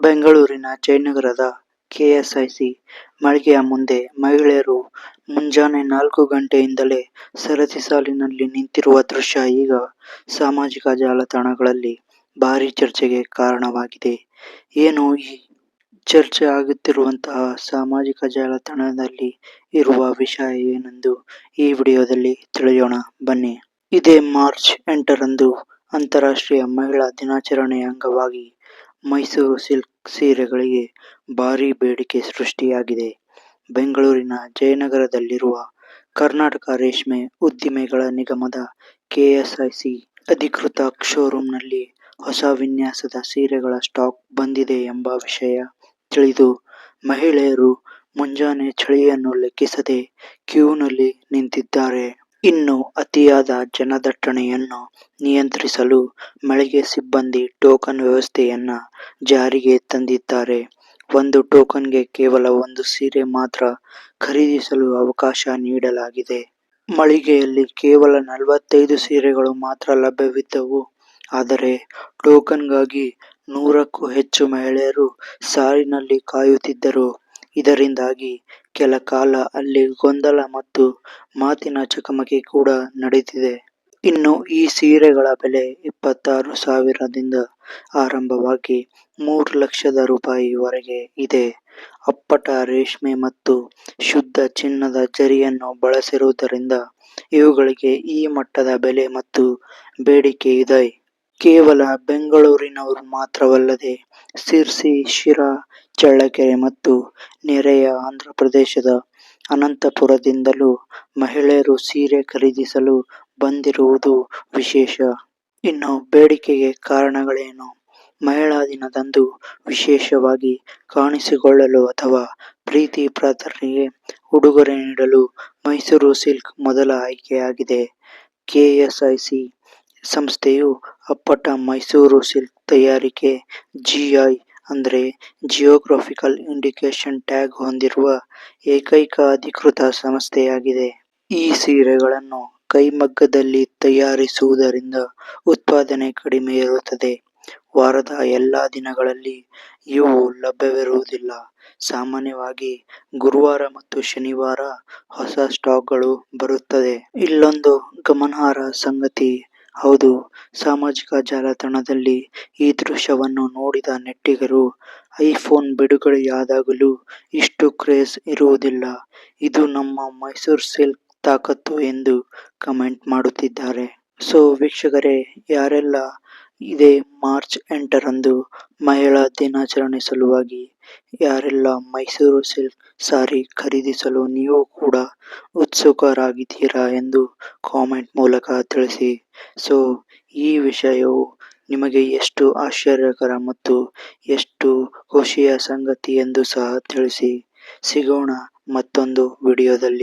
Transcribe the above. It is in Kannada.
ಬೆಂಗಳೂರಿನ ಜಯನಗರದ ಕೆಎಸ್ಐಸಿ ಮಳಿಗೆಯ ಮುಂದೆ ಮಹಿಳೆಯರು ಮುಂಜಾನೆ 4 ಗಂಟೆಯಿಂದಲೇ ಸರತಿ ಸಾಲಿನಲ್ಲಿ ನಿಂತಿರುವ ದೃಶ್ಯ ಈಗ ಸಾಮಾಜಿಕ ಜಾಲತಾಣಗಳಲ್ಲಿ ಭಾರೀ ಚರ್ಚೆಗೆ ಕಾರಣವಾಗಿದೆ. ಏನು ಈ ಚರ್ಚೆ ಆಗುತ್ತಿರುವಂತಹ ಸಾಮಾಜಿಕ ಜಾಲತಾಣದಲ್ಲಿ ಇರುವ ವಿಷಯ ಏನೆಂದು ಈ ವಿಡಿಯೋದಲ್ಲಿ ತಿಳಿಯೋಣ ಬನ್ನಿ. ಇದೇ ಮಾರ್ಚ್ 8ರಂದು ಅಂತಾರಾಷ್ಟ್ರೀಯ ಮಹಿಳಾ ದಿನಾಚರಣೆಯ ಅಂಗವಾಗಿ ಮೈಸೂರು ಸಿಲ್ಕ್ ಸೀರೆಗಳಿಗೆ ಭಾರೀ ಬೇಡಿಕೆ ಸೃಷ್ಟಿಯಾಗಿದೆ. ಬೆಂಗಳೂರಿನ ಜಯನಗರದಲ್ಲಿರುವ ಕರ್ನಾಟಕ ರೇಷ್ಮೆ ಉದ್ದಿಮೆಗಳ ನಿಗಮದ ಕೆಎಸ್ಐಸಿ ಅಧಿಕೃತ ಶೋರೂಂನಲ್ಲಿ ಹೊಸ ವಿನ್ಯಾಸದ ಸೀರೆಗಳ ಸ್ಟಾಕ್ ಬಂದಿದೆ ಎಂಬ ವಿಷಯ ತಿಳಿದು ಮಹಿಳೆಯರು ಮುಂಜಾನೆ ಚಳಿಯನ್ನು ಲೆಕ್ಕಿಸದೆ ಕ್ಯೂನಲ್ಲಿ ನಿಂತಿದ್ದಾರೆ. ಇನ್ನು ಅತಿಯಾದ ಜನದಟ್ಟಣೆಯನ್ನು ನಿಯಂತ್ರಿಸಲು ಮಳಿಗೆ ಸಿಬ್ಬಂದಿ ಟೋಕನ್ ವ್ಯವಸ್ಥೆಯನ್ನ ಜಾರಿಗೆ ತಂದಿದ್ದಾರೆ. ಒಂದು ಟೋಕನ್ಗೆ ಕೇವಲ ಒಂದು ಸೀರೆ ಮಾತ್ರ ಖರೀದಿಸಲು ಅವಕಾಶ ನೀಡಲಾಗಿದೆ. ಮಳಿಗೆಯಲ್ಲಿ ಕೇವಲ 45 ಸೀರೆಗಳು ಮಾತ್ರ ಲಭ್ಯವಿದ್ದವು. ಆದರೆ ಟೋಕನ್ಗಾಗಿ 100ಕ್ಕೂ ಹೆಚ್ಚು ಮಹಿಳೆಯರು ಸಾಲಿನಲ್ಲಿ ಕಾಯುತ್ತಿದ್ದರು. ಇದರಿಂದಾಗಿ ಕೆಲ ಕಾಲ ಅಲ್ಲಿ ಗೊಂದಲ ಮತ್ತು ಮಾತಿನ ಚಕಮಕಿ ಕೂಡ ನಡೆದಿದೆ. ಇನ್ನು ಈ ಸೀರೆಗಳ ಬೆಲೆ 26,000ದಿಂದ ಆರಂಭವಾಗಿ 3,00,000 ರೂಪಾಯಿವರೆಗೆ ಇದೆ. ಅಪ್ಪಟ ರೇಷ್ಮೆ ಮತ್ತು ಶುದ್ಧ ಚಿನ್ನದ ಜರಿಯನ್ನು ಬಳಸಿರುವುದರಿಂದ ಇವುಗಳಿಗೆ ಈ ಮಟ್ಟದ ಬೆಲೆ ಮತ್ತು ಬೇಡಿಕೆ ಇದೆ. ಕೇವಲ ಬೆಂಗಳೂರಿನವರು ಮಾತ್ರವಲ್ಲದೆ ಸಿರ್ಸಿ, ಶಿರಾ, ಚಳ್ಳಕೆರೆ ಮತ್ತು ನೆರೆಯ ಆಂಧ್ರಪ್ರದೇಶದ ಅನಂತಪುರದಿಂದಲೂ ಮಹಿಳೆಯರು ಸೀರೆ ಖರೀದಿಸಲು ಬಂದಿರುವುದು ವಿಶೇಷ. ಇನ್ನು ಬೇಡಿಕೆಗೆ ಕಾರಣಗಳೇನು? ಮಹಿಳಾ ದಿನದಂದು ವಿಶೇಷವಾಗಿ ಕಾಣಿಸಿಕೊಳ್ಳಲು ಅಥವಾ ಪ್ರೀತಿ ಪಾತ್ರರಿಗೆ ಉಡುಗೊರೆ ನೀಡಲು ಮೈಸೂರು ಸಿಲ್ಕ್ ಮೊದಲ ಆಯ್ಕೆಯಾಗಿದೆ. ಕೆಎಸ್ಐಸಿ ಸಂಸ್ಥೆಯು ಅಪ್ಪಟ ಮೈಸೂರು ಸಿಲ್ಕ್ ತಯಾರಿಕೆ ಜಿಐ ಅಂದರೆ ಜಿಯೋಗ್ರಫಿಕಲ್ ಇಂಡಿಕೇಶನ್ ಟ್ಯಾಗ್ ಹೊಂದಿರುವ ಏಕೈಕ ಅಧಿಕೃತ ಸಂಸ್ಥೆಯಾಗಿದೆ. ಈ ಸೀರೆಗಳನ್ನು ಕೈಮಗ್ಗದಲ್ಲಿ ತಯಾರಿಸುವುದರಿಂದ ಉತ್ಪಾದನೆ ಕಡಿಮೆ ಇರುತ್ತದೆ. ವಾರದ ಎಲ್ಲಾ ದಿನಗಳಲ್ಲಿ ಇವು ಲಭ್ಯವಿರುವುದಿಲ್ಲ. ಸಾಮಾನ್ಯವಾಗಿ ಗುರುವಾರ ಮತ್ತು ಶನಿವಾರ ಹೊಸ ಸ್ಟಾಕ್ಗಳು ಬರುತ್ತದೆ. ಇಲ್ಲೊಂದು ಗಮನಾರ್ಹ ಸಂಗತಿ. ಹೌದು, ಸಾಮಾಜಿಕ ಜಾಲತಾಣದಲ್ಲಿ ಈ ದೃಶ್ಯವನ್ನು ನೋಡಿದ ನೆಟ್ಟಿಗರು ಐಫೋನ್ ಬಿಡುಗಡೆಯಾದಾಗಲೂ ಇಷ್ಟು ಕ್ರೇಜ್ ಇರುವುದಿಲ್ಲ, ಇದು ನಮ್ಮ ಮೈಸೂರು ಸಿಲ್ಕ್ ತಾಕತ್ತು ಎಂದು ಕಮೆಂಟ್ ಮಾಡುತ್ತಿದ್ದಾರೆ. ಸೊ ವೀಕ್ಷಕರೇ, ಯಾರೆಲ್ಲ ಇದೇ ಮಾರ್ಚ್ 8ರಂದು ಮಹಿಳಾ ದಿನಾಚರಣೆ ಸಲುವಾಗಿ ಯಾರೆಲ್ಲ ಮೈಸೂರು ಸಿಲ್ಕ್ ಸಾರಿ ಖರೀದಿಸಲು ನೀವು ಕೂಡ ಉತ್ಸುಕರಾಗಿದ್ದೀರಾ ಎಂದು ಕಾಮೆಂಟ್ ಮೂಲಕ ತಿಳಿಸಿ. ಸೊ ಈ ವಿಷಯವು ನಿಮಗೆ ಎಷ್ಟು ಆಶ್ಚರ್ಯಕರ ಮತ್ತು ಎಷ್ಟು ಖುಷಿಯ ಸಂಗತಿ ಎಂದು ಸಹ ತಿಳಿಸಿ. ಸಿಗೋಣ ಮತ್ತೊಂದು ವಿಡಿಯೋದಲ್ಲಿ.